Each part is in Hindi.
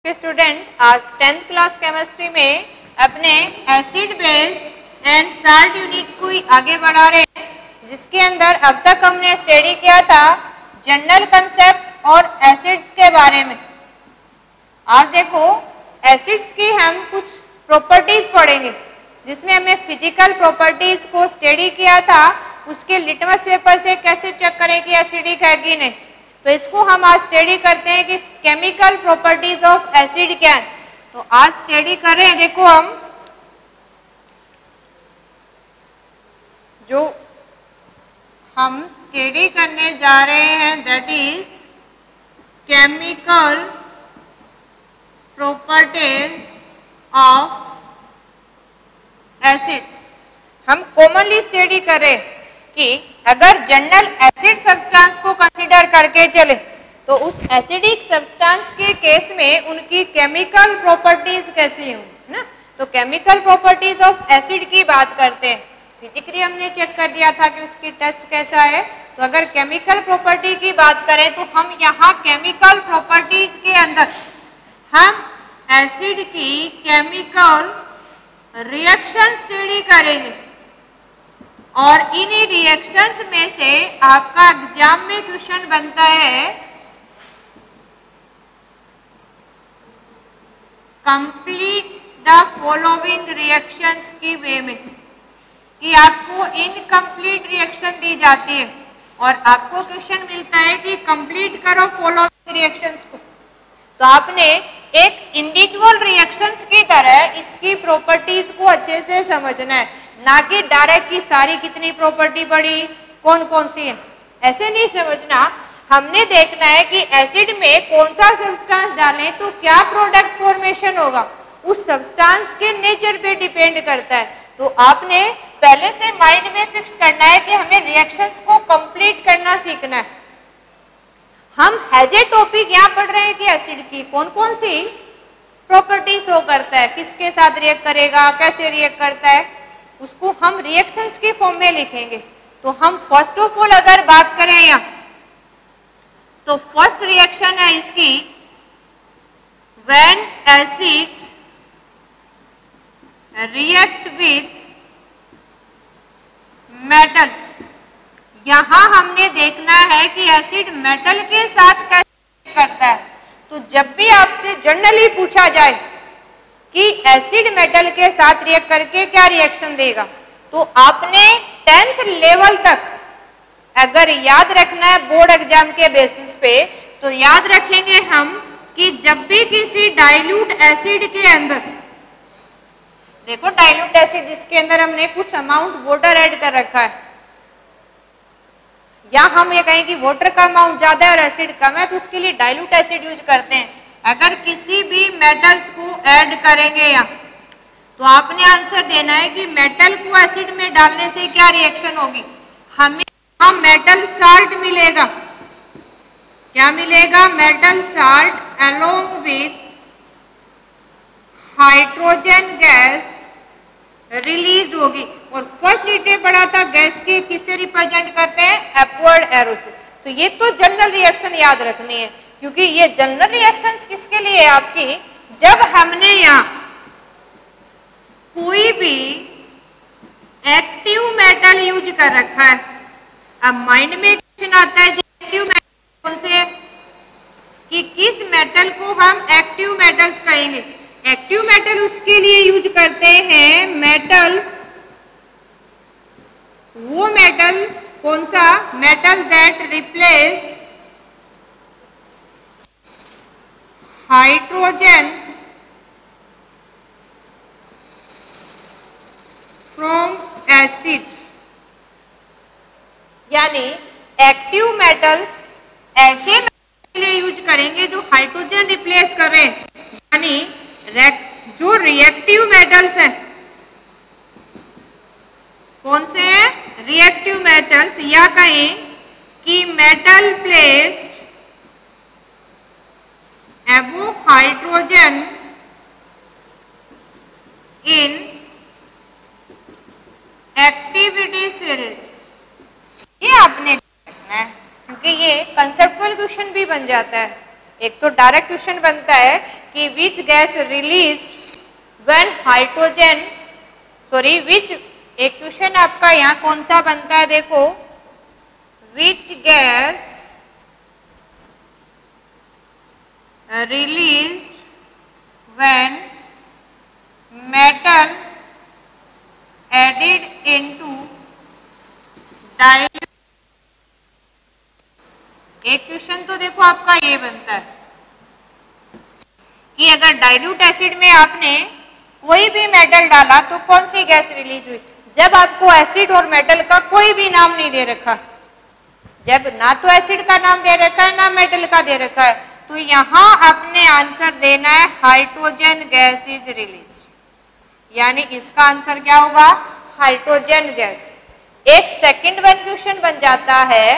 स्टूडेंट आज 10th क्लास केमिस्ट्री में अपने acid base and salt unit को आगे बढ़ा रहे हैं, जिसके अंदर अब तक हमने स्टडी किया था जनरल कंसेप्ट और एसिड्स के बारे में। आज देखो एसिड्स की हम कुछ प्रॉपर्टीज पढ़ेंगे, जिसमें हमने फिजिकल प्रॉपर्टीज को स्टडी किया था। उसके लिटमस पेपर से कैसे चेक करें कि एसिडिक है कि नहीं, तो इसको हम आज स्टडी करते हैं कि केमिकल प्रॉपर्टीज ऑफ एसिड क्या है। तो आज स्टडी कर रहे हैं, देखो हम स्टडी करने जा रहे हैं, that is chemical properties of acids. हम कॉमनली स्टडी कर रहे हैं कि अगर जनरल एसिड सब्सटेंस को कंसीडर करके चले तो उस एसिडिक सब्सटेंस के केस में उनकी केमिकल प्रॉपर्टीज कैसी होंगी ना। तो केमिकल प्रॉपर्टीज ऑफ एसिड की बात करते हैं। फिजिकली हमने चेक कर दिया था कि उसकी टेस्ट कैसा है। तो अगर केमिकल प्रॉपर्टी की बात करें तो हम यहाँ केमिकल प्रॉपर्टीज के अंदर हम एसिड की केमिकल रिएक्शन स्टडी करेंगे, और इन्हीं रिएक्शंस में से आपका एग्जाम में क्वेश्चन बनता है कंप्लीट द फॉलोइंग रिएक्शंस की वे में, कि आपको इनकम्प्लीट रिएक्शन दी जाती है और आपको क्वेश्चन मिलता है कि कंप्लीट करो फॉलोइंग रिएक्शंस को। तो आपने एक इंडिविजुअल रिएक्शंस की तरह इसकी प्रॉपर्टीज को अच्छे से समझना है, ना कि डायरेक्ट की सारी कितनी प्रॉपर्टी पड़ी, कौन कौन सी है, ऐसे नहीं समझना। हमने देखना है कि एसिड में कौन सा सब्सटेंस डालें तो क्या प्रोडक्ट फॉर्मेशन होगा, उस सब्सटेंस के नेचर पे डिपेंड करता है। तो आपने पहले से माइंड में फिक्स करना है कि हमें रिएक्शंस को कंप्लीट करना सीखना है। हम हैज ए टॉपिक यहाँ पढ़ रहे हैं कि एसिड की कौन कौन सी प्रॉपर्टी शो करता है, किसके साथ रिएक्ट करेगा, कैसे रिएक्ट करता है, उसको हम रिएक्शंस के फॉर्म में लिखेंगे। तो हम फर्स्ट ऑफ ऑल अगर बात करें यहाँ, तो फर्स्ट रिएक्शन है इसकी when acid react with metals. यहां हमने देखना है कि एसिड मेटल के साथ कैसे करता है। तो जब भी आपसे जनरली पूछा जाए कि एसिड मेटल के साथ रिएक्ट करके क्या रिएक्शन देगा, तो आपने 10th लेवल तक अगर याद रखना है बोर्ड एग्जाम के बेसिस पे, तो याद रखेंगे हम कि जब भी किसी डाइल्यूट एसिड के अंदर, देखो डाइल्यूट एसिड जिसके अंदर हमने कुछ अमाउंट वाटर ऐड कर रखा है, या हम ये कहें कि वाटर का अमाउंट ज्यादा है और एसिड कम है, तो उसके लिए डाइल्यूट एसिड यूज करते हैं। अगर किसी भी मेटल्स को ऐड करेंगे यहाँ, तो आपने आंसर देना है कि मेटल को एसिड में डालने से क्या रिएक्शन होगी। हमें यहाँ मेटल साल्ट मिलेगा, क्या मिलेगा, metal salt along with hydrogen gas release होगी। और फर्स्ट लीटर पढ़ा था गैस के किससे रिप्रेजेंट करते हैं, अपवर्ड एरो से। तो ये तो जनरल रिएक्शन याद रखनी है, क्योंकि ये जनरल रिएक्शंस किसके लिए है आपकी, जब हमने यहाँ कोई भी एक्टिव मेटल यूज कर रखा है। अब माइंड में क्वेश्चन आता है एक्टिव मेटल कौन से, कि किस मेटल को हम एक्टिव मेटल्स कहेंगे। एक्टिव मेटल उसके लिए यूज करते हैं मेटल, वो मेटल कौन सा, metal that replace hydrogen from acid. यानी एक्टिव मेटल्स ऐसे के लिए यूज करेंगे जो हाइड्रोजन रिप्लेस कर रहे हैं, यानी जो रिएक्टिव मेटल्स हैं, कौन से हैं, रिएक्टिव मेटल्स, या कहें कि मेटल प्लेस्ड एबो हाइड्रोजन इन एक्टिविटी सीरीज। ये आपने देखना है, क्योंकि ये कंसेप्चुअल क्वेश्चन भी बन जाता है। एक तो डायरेक्ट क्वेश्चन बनता है कि which gas released when hydrogen, sorry which, एक क्वेश्चन आपका यहाँ कौन सा बनता है देखो, which gas released when metal added into dilute। एक क्वेश्चन तो देखो आपका ये बनता है कि अगर डाइल्यूट एसिड में आपने कोई भी मेटल डाला तो कौन सी गैस रिलीज हुई। जब आपको एसिड और मेटल का कोई भी नाम नहीं दे रखा, जब ना तो एसिड का नाम दे रखा है ना मेटल का दे रखा है, तो यहां आपने आंसर देना है हाइड्रोजन गैस इज रिलीज, यानी इसका आंसर क्या होगा, हाइड्रोजन गैस। एक सेकंड वन क्वेश्चन बन जाता है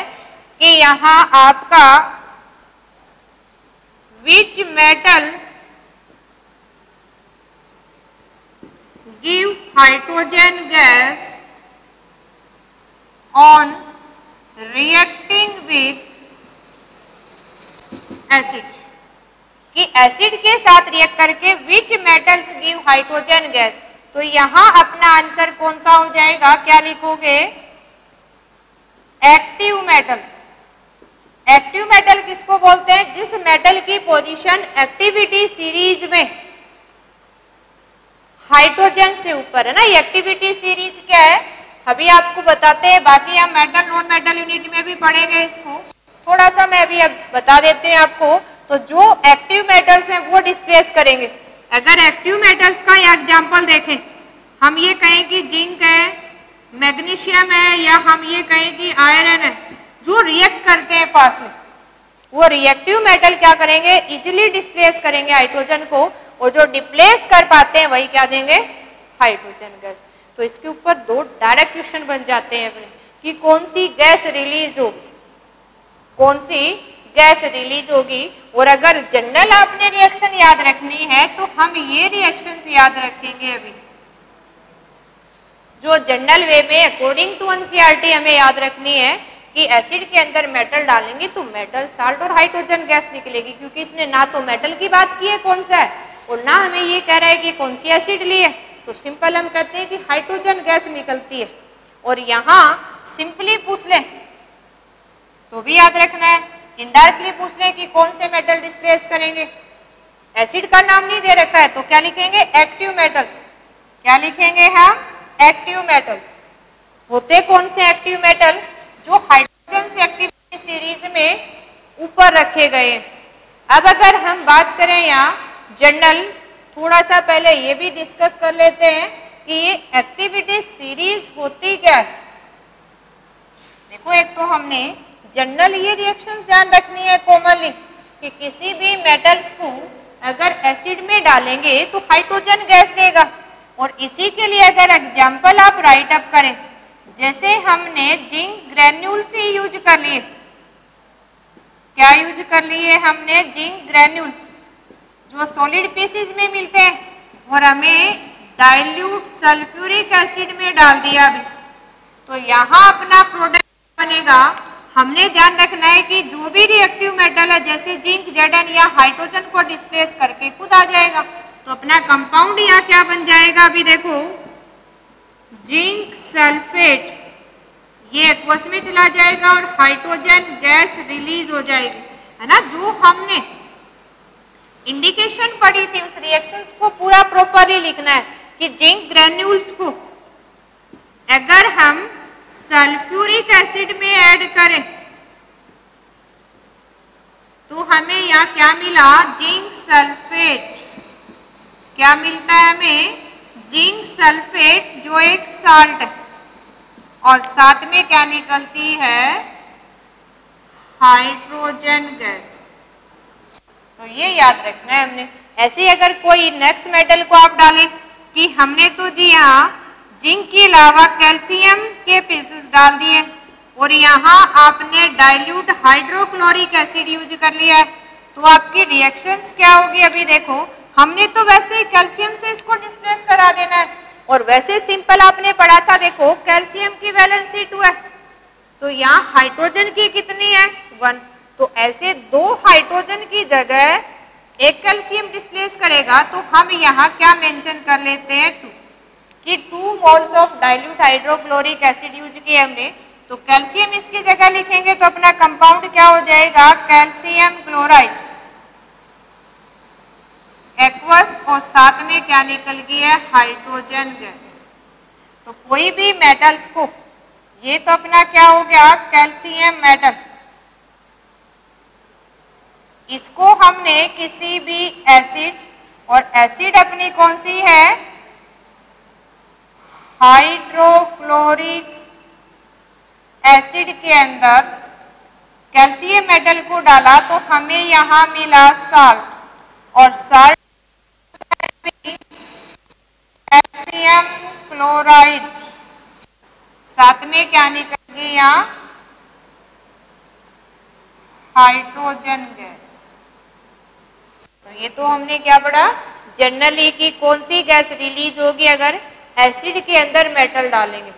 कि यहां आपका which metal give hydrogen gas on reacting with acid, कि एसिड के साथ रिएक्ट करके विच मेटल्स गिव हाइड्रोजन गैस। तो यहां अपना आंसर कौन सा हो जाएगा, क्या लिखोगे, एक्टिव मेटल्स। एक्टिव मेटल किसको बोलते हैं, जिस मेटल की पोजीशन एक्टिविटी सीरीज में हाइड्रोजन से ऊपर है ना। ये एक्टिविटी सीरीज क्या है अभी आपको बताते हैं, बाकी हम मेटल नॉन मेटल यूनिट में भी पढ़ेंगे इसको, थोड़ा सा मैं अभी अब बता देते हैं आपको। तो जो एक्टिव मेटल्स हैं वो डिस्प्लेस करेंगे। अगर एक्टिव मेटल्स का एग्जांपल देखें, हम ये कहें कि जिंक है, मैग्नीशियम है, या हम ये कहें कि आयरन है, जो रिएक्ट करते हैं पास में, वो रिएक्टिव मेटल क्या करेंगे, इजिली डिस्प्लेस करेंगे हाइड्रोजन को, और जो डिप्लेस कर पाते हैं वही क्या देंगे, हाइड्रोजन गैस। तो इसके ऊपर दो डायरेक्ट क्वेश्चन बन जाते हैं अपने कि कौन सी गैस रिलीज होगी, कौन सी गैस रिलीज होगी। और अगर जनरल आपने रिएक्शन याद रखनी है तो हम ये रिएक्शंस याद रखेंगे अभी, जो जनरल वे में अकॉर्डिंग टू एनसीईआरटी हमें याद रखनी है कि एसिड के अंदर मेटल डालेंगे तो मेटल साल्ट और हाइड्रोजन गैस निकलेगी, क्योंकि इसने ना तो मेटल की बात की है कौन सा है, और ना हमें ये कह रहा है कि कौन सी एसिड ली है, तो सिंपल हम कहते हैं कि हाइड्रोजन गैस निकलती है। और यहाँ सिंपली पूछ ले तो भी याद रखना है, इनडायरेक्टली पूछ ले कि कौन से मेटल डिस्प्लेस करेंगे, एसिड का नाम नहीं दे रखा है तो क्या लिखेंगे, एक्टिव मेटल्स। क्या लिखेंगे हम, एक्टिव मेटल्स। होते कौन से एक्टिव मेटल्स, जो हाइड्रोजन से एक्टिविटी सीरीज में ऊपर रखे गए। अब अगर हम बात करें यहाँ जनरल, थोड़ा सा पहले ये भी डिस्कस कर लेते हैं कि ये एक्टिविटी सीरीज होती क्या है। देखो एक तो हमने जनरल ये रिएक्शंस ध्यान रखनी है कॉमनली कि किसी भी मेटल्स को अगर एसिड में डालेंगे तो हाइड्रोजन गैस देगा, और इसी के लिए अगर एग्जांपल आप राइट अप करें, जैसे हमने जिंक ग्रेन्यूल्स ही यूज कर लिए, क्या यूज कर लिए हमने, जिंक ग्रेन्यूल्स जो सॉलिड पीसेस में मिलते हैं, और हमें डाइल्यूट सल्फ्यूरिक एसिड में डाल दिया अभी, तो यहाँ अपना प्रोडक्ट बनेगा। हमने ध्यान रखना है कि जो भी रिएक्टिव मेटल है जैसे जिंक, Zn या हाइड्रोजन को डिस्प्लेस करके खुद आ जाएगा, तो अपना कंपाउंड यहाँ क्या बन जाएगा, अभी देखो जिंक सल्फेट, ये एक्वस में चला जाएगा और हाइड्रोजन गैस रिलीज हो जाएगी, है ना। जो हमने इंडिकेशन पढ़ी थी उस रिएक्शंस को पूरा प्रॉपरली लिखना है कि जिंक ग्रेन्यूल्स को अगर हम सल्फ्यूरिक एसिड में ऐड करें तो हमें यहाँ क्या मिला, जिंक सल्फेट। क्या मिलता है हमें, जिंक सल्फेट जो एक साल्ट है, और साथ में क्या निकलती है, हाइड्रोजन गैस। तो ये याद रखना है हमने। ऐसे ही अगर कोई नेक्स्ट मेटल को आप डालें कि हमने तो जी यहाँ जिंक के अलावा कैल्शियम के पीसेस डाल दिए, और यहाँ आपने डाइल्यूट हाइड्रोक्लोरिक एसिड यूज कर लिया है, तो आपकी रिएक्शंस क्या होगी, अभी देखो हमने तो वैसे ही कैल्शियम से इसको डिस्प्लेस करा देना है, और वैसे सिंपल आपने पढ़ा था, देखो कैल्शियम की वैलेंसी 2 है, तो यहाँ हाइड्रोजन की कितनी है 1, तो ऐसे 2 हाइड्रोजन की जगह एक कैल्शियम डिस्प्लेस करेगा, तो हम यहाँ क्या मेंशन कर लेते हैं 2 कि 2 moles of dilute hydrochloric acid use किए हमने, तो कैल्शियम इसकी जगह लिखेंगे तो अपना कंपाउंड क्या हो जाएगा कैल्शियम क्लोराइड एक्वस, और साथ में क्या निकल गई है हाइड्रोजन गैस। तो कोई भी मेटल्स को, ये तो अपना क्या हो गया कैल्शियम मेटल, इसको हमने किसी भी एसिड, और एसिड अपनी कौन सी है हाइड्रोक्लोरिक एसिड के अंदर कैल्शियम मेटल को डाला तो हमें यहां मिला साल्ट, और साल्ट कैल्शियम क्लोराइड, साथ में क्या निकल गई यहाँ हाइड्रोजन गैस। तो ये तो हमने क्या पढ़ा जनरली कि कौन सी गैस रिलीज होगी अगर एसिड के अंदर मेटल डालेंगे।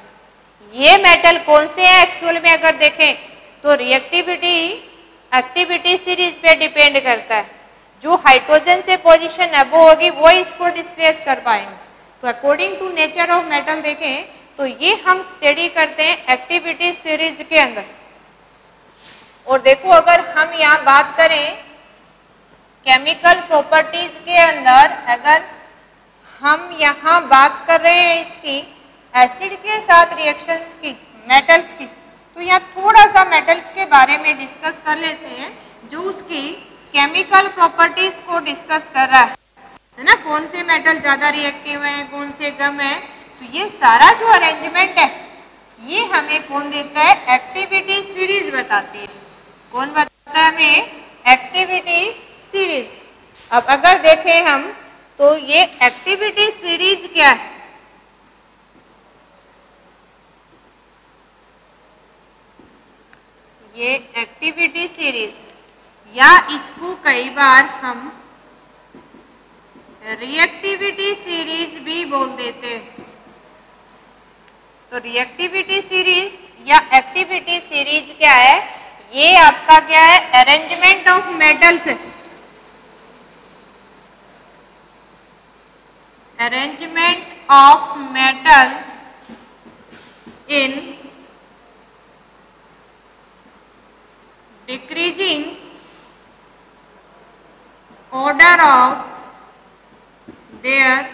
ये मेटल कौन से हैं एक्चुअल में अगर देखें तो रिएक्टिविटी एक्टिविटी सीरीज पे डिपेंड करता है। जो हाइड्रोजन से पोजीशन अबव होगी वो इसको डिस्प्लेस कर पाएंगे। तो according to nature of metal देखें तो ये हम स्टडी करते हैं एक्टिविटी सीरीज के अंदर। और देखो अगर हम यहाँ बात करें केमिकल प्रॉपर्टीज के अंदर, अगर हम यहाँ बात कर रहे हैं इसकी एसिड के साथ रिएक्शंस की मेटल्स की, तो यहाँ थोड़ा सा मेटल्स के बारे में डिस्कस कर लेते हैं जो उसकी केमिकल प्रॉपर्टीज को डिस्कस कर रहा है ना, कौन से मेटल ज़्यादा रिएक्टिव हैं कौन से कम है। तो ये सारा जो अरेंजमेंट है ये हमें कौन देता है एक्टिविटी सीरीज बताती है। कौन बताता है हमें एक्टिविटी सीरीज। अब अगर देखें हम तो ये एक्टिविटी सीरीज क्या है, ये एक्टिविटी सीरीज या इसको कई बार हम रिएक्टिविटी सीरीज भी बोल देते हैं। तो रिएक्टिविटी सीरीज या एक्टिविटी सीरीज क्या है, ये आपका क्या है अरेंजमेंट ऑफ मेटल्स है, arrangement of metals in decreasing order of their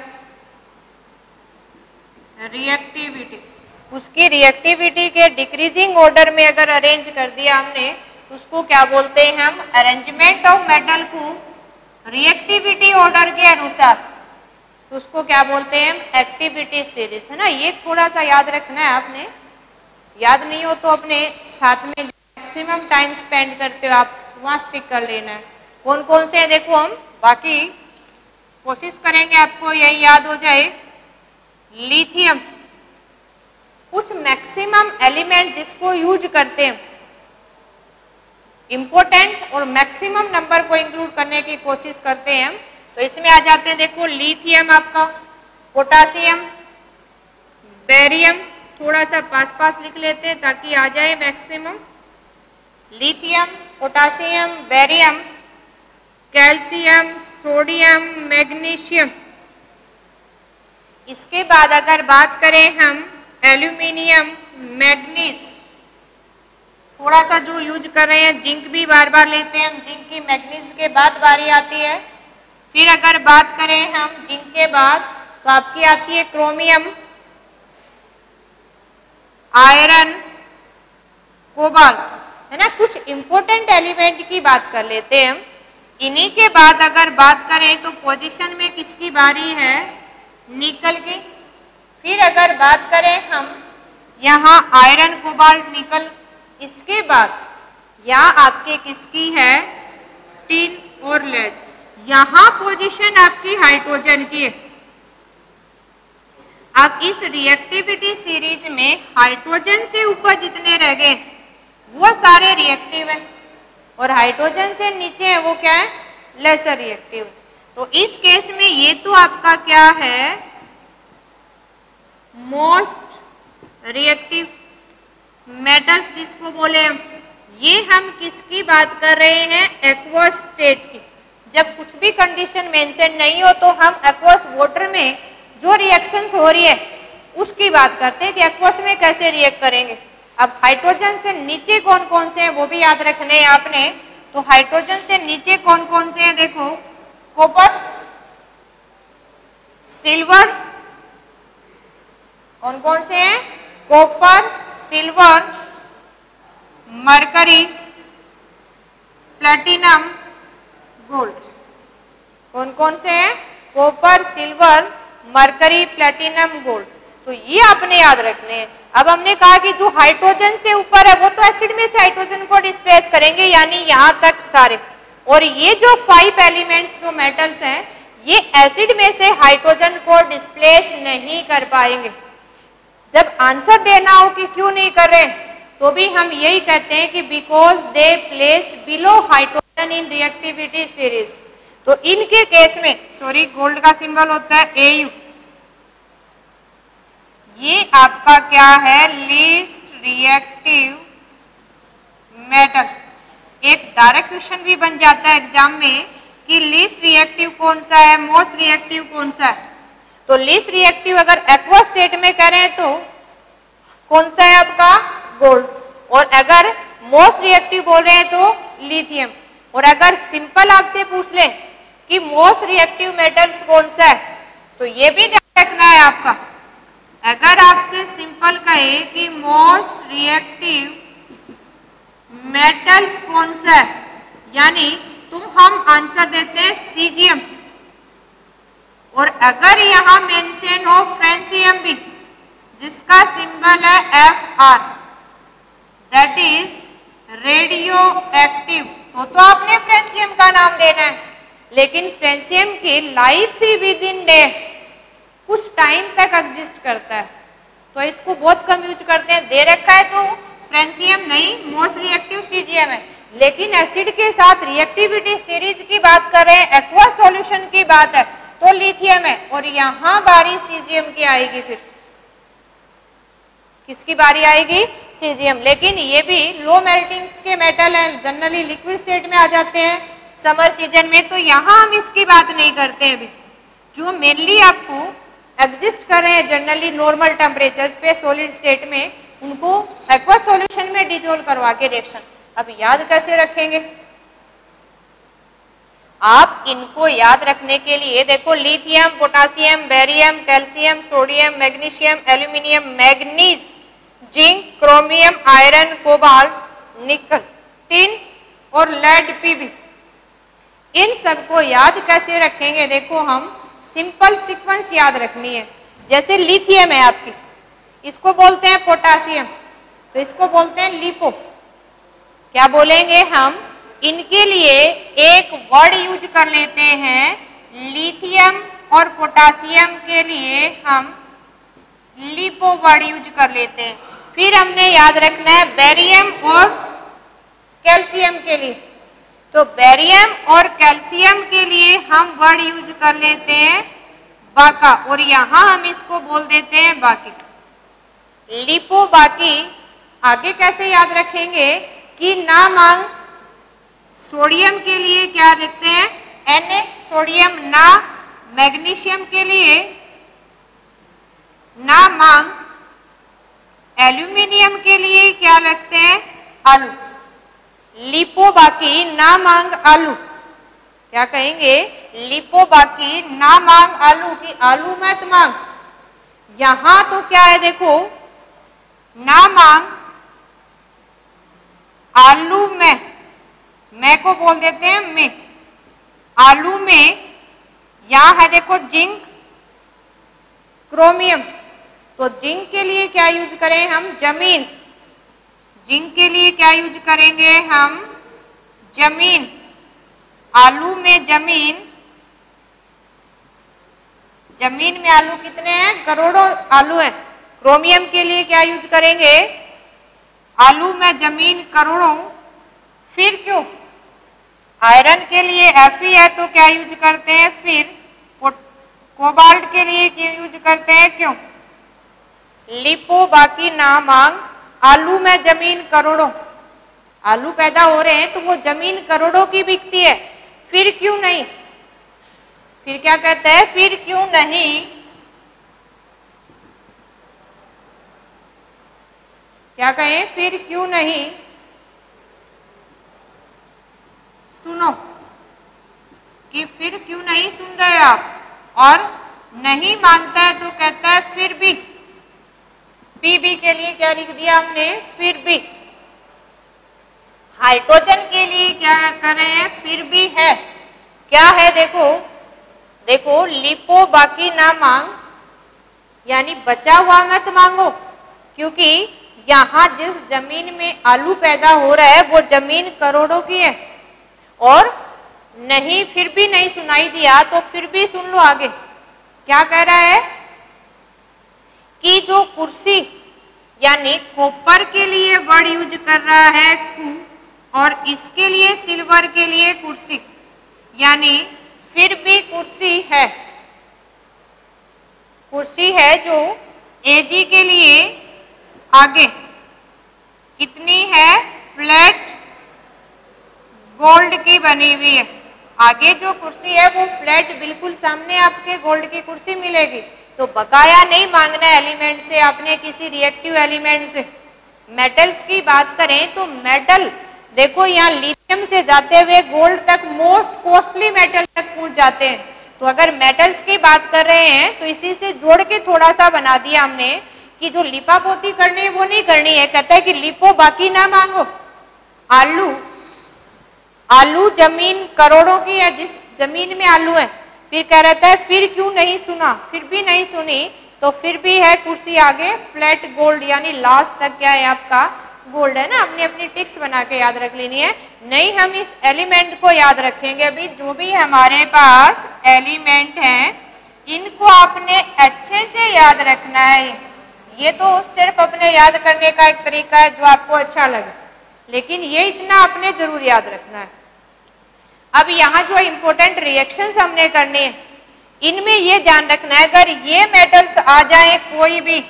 reactivity. उसकी रिएक्टिविटी के डिक्रीजिंग ऑर्डर में अगर अरेंज कर दिया हमने तो उसको क्या बोलते हैं हम अरेंजमेंट ऑफ मेटल को रिएक्टिविटी ऑर्डर के अनुसार, तो उसको क्या बोलते हैं हम एक्टिविटी सीरीज, है ना। ये थोड़ा सा याद रखना है आपने, याद नहीं हो तो अपने साथ में मैक्सिमम टाइम स्पेंड करते हो आप वहाँ स्टिक कर लेना है। कौन कौन से हैं देखो, हम बाकी कोशिश करेंगे आपको यही याद हो जाए। लिथियम, कुछ मैक्सिमम एलिमेंट जिसको यूज करते हैं, इंपॉर्टेंट और मैक्सिमम नंबर को इंक्लूड करने की कोशिश करते हैं हम, तो इसमें आ जाते हैं देखो लिथियम आपका, पोटासियम, बेरियम, थोड़ा सा पास पास लिख लेते हैं ताकि आ जाए maximum. Lithium, potassium, barium, calcium, sodium, magnesium. इसके बाद अगर बात करें हम एल्यूमिनियम, मैग्नीज, थोड़ा सा जो यूज कर रहे हैं, जिंक भी बार बार लेते हैं हम, जिंक की मैग्नीज के बाद बारी आती है। फिर अगर बात करें हम जिंक के बाद तो आपकी आती है क्रोमियम, आयरन, कोबाल्ट, है ना। कुछ इंपॉर्टेंट एलिमेंट की बात कर लेते हैं हम। इन्हीं के बाद अगर बात करें तो पोजीशन में किसकी बारी है, निकल की। फिर अगर बात करें हम यहाँ आयरन, कोबाल्ट, निकल, इसके बाद यहाँ आपके किसकी है, टिन और लेड। यहाँ पोजीशन आपकी हाइड्रोजन की है। अब इस रिएक्टिविटी सीरीज में हाइड्रोजन से ऊपर जितने रह गए वो सारे रिएक्टिव है, और हाइड्रोजन से नीचे है वो क्या है, लेसर रिएक्टिव। तो इस केस में ये तो आपका क्या है, मोस्ट रिएक्टिव मेटल्स जिसको बोले हम, ये हम किसकी बात कर रहे हैं? एक्वस स्टेट की। जब कुछ भी कंडीशन मेंशन नहीं हो तो हम एक्वस वाटर में जो रिएक्शंस हो रही है उसकी बात करते हैं कि एक्वस में कैसे रिएक्ट करेंगे। अब हाइड्रोजन से नीचे कौन कौन से हैं वो भी याद रखने हैं आपने। तो हाइड्रोजन से नीचे कौन कौन से हैं? देखो, कॉपर, सिल्वर, कौन कौन से हैं? Copper, silver, mercury, platinum, gold. कौन कौन से हैं? Copper, silver, mercury, platinum, gold. तो ये आपने याद रखने हैं। अब हमने कहा कि जो हाइड्रोजन से ऊपर है वो तो एसिड में से हाइड्रोजन को डिस्प्लेस करेंगे, यानी यहां तक सारे। और ये जो 5 एलिमेंट्स जो मेटल्स हैं ये एसिड में से हाइड्रोजन को डिस्प्लेस नहीं कर पाएंगे। जब आंसर देना हो कि क्यों नहीं कर रहे तो भी हम यही कहते हैं कि because they place below hydrogen in reactivity series. तो इनके केस में, सॉरी, गोल्ड का सिंबल होता है AU। ये आपका क्या है? Least reactive metal. एक डायरेक्ट क्वेश्चन भी बन जाता है एग्जाम में कि लीस्ट रिएक्टिव कौन सा है, मोस्ट रिएक्टिव कौन सा है। तो लीस्ट रिएक्टिव अगर एक्वा स्टेट में करें तो कौन सा है आपका? गोल्ड। और अगर मोस्ट रिएक्टिव बोल रहे हैं तो लिथियम। और अगर सिंपल आपसे पूछ ले कि मोस्ट रिएक्टिव मेटल्स कौन सा है तो ये भी ध्यान रखना है आपका। अगर आपसे सिंपल कहे कि मोस्ट रिएक्टिव मेटल्स कौन सा है, यानी तो हम आंसर देते हैं सीजियम। और अगर यहां मेंशन हो फ्रेंसियम भी, जिसका सिंबल है Fr, that is radio active, तो आपने फ्रेंसियम का नाम देना है। लेकिन फ्रेंसियम की life he with in day कुछ टाइम तक एग्जिस्ट करता है, तो इसको बहुत कम यूज करते हैं। दे रखा है तो फ्रेंसियम नहीं, मोस्ट रिएक्टिव सीजियम है। लेकिन एसिड के साथ रिएक्टिविटी सीरीज की बात कर रहे हैं, एक्वा सॉल्यूशन की बात है तो लिथियम है। और यहां बारी सीजियम की आएगी। फिर किसकी बारी आएगी? सीजियम। लेकिन ये भी लो मेल्टिंग के मेटल है, जनरली लिक्विड स्टेट में आ जाते हैं समर सीजन में, तो यहां हम इसकी बात नहीं करते हैं। अभी जो मेनली आपको एग्जिस्ट कर रहे हैं जनरली नॉर्मल टेम्परेचर्स पे सॉलिड स्टेट में, उनको एक्वा सॉल्यूशन में डिजोल्व करवा के रिएक्शन। अब याद कैसे रखेंगे? आप इनको याद रखने के लिए देखो, lithium, potassium, barium, calcium, sodium, magnesium, aluminium, manganese, zinc, chromium, iron, cobalt, निकल, टिन और लेड पीबी। इन सबको याद कैसे रखेंगे? देखो, हम सिंपल सीक्वेंस याद रखनी है। जैसे लिथियम है आपकी, इसको बोलते हैं पोटासियम, तो इसको बोलते हैं लिपो। क्या बोलेंगे हम? इनके लिए एक वर्ड यूज कर लेते हैं। लिथियम और पोटासियम के लिए हम लिपो वर्ड यूज कर लेते हैं। फिर हमने याद रखना है बेरियम और कैल्शियम के लिए, तो बेरियम और कैल्शियम के लिए हम वर्ड यूज कर लेते हैं बाका, और यहां हम इसको बोल देते हैं बाकी। लिपो बाकी आगे कैसे याद रखेंगे कि ना मांग, सोडियम के लिए क्या लिखते हैं? Na, सोडियम ना। मैग्नीशियम के लिए ना मांग। एल्यूमिनियम के लिए क्या लिखते हैं? आलू। लिपो बाकी ना मांग आलू। क्या कहेंगे? लिपो बाकी ना मांग आलू की आलू मत मांग। यहां तो क्या है देखो, ना मांग आलू में, मैं को बोल देते हैं में, आलू में। यहां है देखो जिंक, क्रोमियम, तो जिंक के लिए क्या यूज करें हम? जमीन। जिंक के लिए क्या यूज करेंगे हम? जमीन। आलू में जमीन, जमीन में आलू कितने हैं? करोड़ों आलू हैं। क्रोमियम के लिए क्या यूज करेंगे? आलू में जमीन करोड़ों। फिर क्यों? आयरन के लिए Fe है तो क्या यूज करते हैं? फिर कोबाल्ट के लिए क्यों यूज करते हैं? क्यों? लिपो बाकी ना मांग, आलू में जमीन करोड़ों। आलू पैदा हो रहे हैं तो वो जमीन करोड़ों की बिकती है, फिर क्यों नहीं? फिर क्या कहता है, फिर क्यों नहीं? क्या कहें, फिर क्यों नहीं? सुनो कि फिर क्यों नहीं सुन रहे आप, और नहीं मानता है तो कहता है फिर भी। पीबी के लिए क्या लिख दिया हमने, फिर भी। हाइड्रोजन के लिए क्या कर रहे हैं, फिर भी है। क्या है, देखो देखो, लिपो बाकी ना मांग, यानी बचा हुआ मत मांगो, क्योंकि यहां जिस जमीन में आलू पैदा हो रहा है वो जमीन करोड़ों की है। और नहीं, फिर भी नहीं सुनाई दिया तो फिर भी सुन लो आगे क्या कह रहा है कि जो कुर्सी यानी कॉपर के लिए वर्ड यूज कर रहा है कु, और इसके लिए सिल्वर के लिए कुर्सी, यानी फिर भी कुर्सी है। कुर्सी है जो एजी के लिए आगे कितनी है, फ्लैट गोल्ड की बनी हुई है। आगे जो कुर्सी है वो फ्लैट, बिल्कुल सामने आपके गोल्ड की कुर्सी मिलेगी। तो बकाया नहीं मांगना एलिमेंट से आपने, किसी रिएक्टिव एलिमेंट से। मेटल्स की बात करें तो मेटल देखो यहाँ लिथियम से जाते हुए गोल्ड तक मोस्ट कॉस्टली मेटल तक पहुंच जाते हैं। तो अगर मेटल्स की बात कर रहे हैं तो इसी से जोड़ के थोड़ा सा बना दिया हमने कि जो लिपापोती करनी है वो नहीं करनी है। कहता है कि लिपो बाकी ना मांगो। आलू जमीन करोड़ों की है, जिस जमीन में आलू है। फिर कह रहता है फिर क्यों नहीं सुना, फिर भी नहीं सुनी तो फिर भी है कुर्सी आगे फ्लैट गोल्ड, यानी लास्ट तक क्या है आपका गोल्ड है ना। अपनी अपनी टिक्स बना के याद रख लेनी है। नहीं, हम इस एलिमेंट को याद रखेंगे। अभी जो भी हमारे पास एलिमेंट हैं इनको आपने अच्छे से याद रखना है। ये तो सिर्फ अपने याद करने का एक तरीका है जो आपको अच्छा लगे, लेकिन ये इतना आपने जरूर याद रखना है। अब यहाँ जो इंपॉर्टेंट रिएक्शंस हमने करने हैं इनमें ये ध्यान रखना है, अगर ये मेटल्स आ जाए कोई भी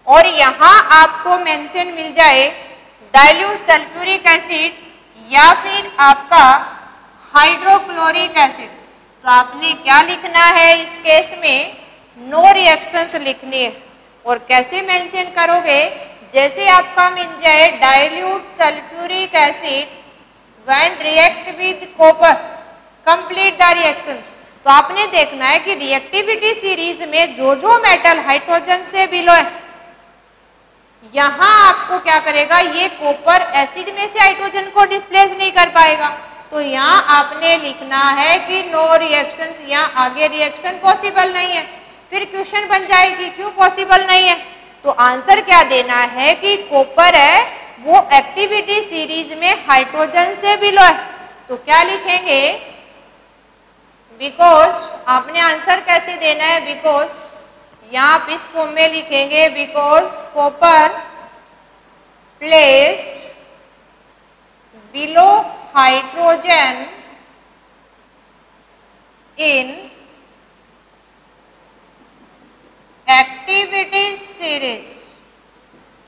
और यहाँ आपको मेंशन मिल जाए डाइल्यूट सल्फ्यूरिक एसिड या फिर आपका हाइड्रोक्लोरिक एसिड, तो आपने क्या लिखना है इस केस में, नो रिएक्शंस लिखनी है। और कैसे मेंशन करोगे, जैसे आपका मिल जाए dilute sulphuric acid when react with copper complete the reactions, तो आपने देखना है कि रिएक्टिविटी सीरीज में जो जो मेटल हाइड्रोजन से बिलो है यहां आपको क्या करेगा, ये कॉपर एसिड में से हाइड्रोजन को डिस्प्लेस नहीं कर पाएगा। तो यहाँ आपने लिखना है कि नो रिएक्शंस, यहाँ आगे रिएक्शन पॉसिबल नहीं है। फिर क्वेश्चन बन जाएगी क्यों पॉसिबल नहीं है, तो आंसर क्या देना है कि कॉपर है वो एक्टिविटी सीरीज में हाइड्रोजन से बिलो है। तो क्या लिखेंगे, बिकॉज, आपने आंसर कैसे देना है, बिकॉज, यहाँ आप इस फॉर्म में लिखेंगे because copper placed below hydrogen in activity series.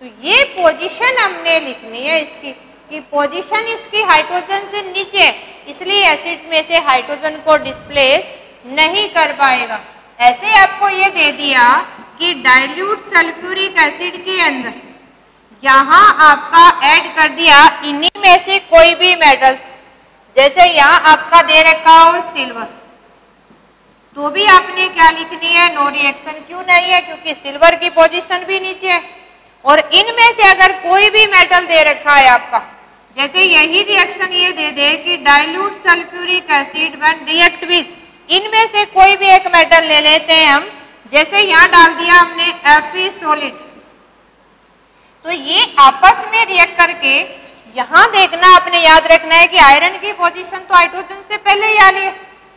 तो ये पोजीशन हमने लिखनी है इसकी, कि पोजीशन इसकी हाइड्रोजन से नीचे है, इसलिए एसिड में से हाइड्रोजन को डिस्प्लेस नहीं कर पाएगा। ऐसे आपको ये दे दिया कि डाइल्यूट सल्फ्यूरिक एसिड के अंदर यहाँ आपका ऐड कर दिया इन्हीं में से कोई भी मेटल्स, जैसे यहाँ आपका दे रखा हो सिल्वर, तो भी आपने क्या लिखनी है, नो रिएक्शन। क्यों नहीं है, क्योंकि सिल्वर की पोजीशन भी नीचे है। और इनमें से अगर कोई भी मेटल दे रखा है आपका, जैसे यही रिएक्शन ये दे दे कि dilute sulphuric acid when react with, इनमें से कोई भी एक मेटल ले लेते हैं हम, जैसे यहाँ डाल दिया हमने Fe सॉलिड, तो ये आपस में रिएक्ट करके यहाँ देखना, आपने याद रखना है कि आयरन की पोजीशन तो हाइड्रोजन से पहले ही आ ली है।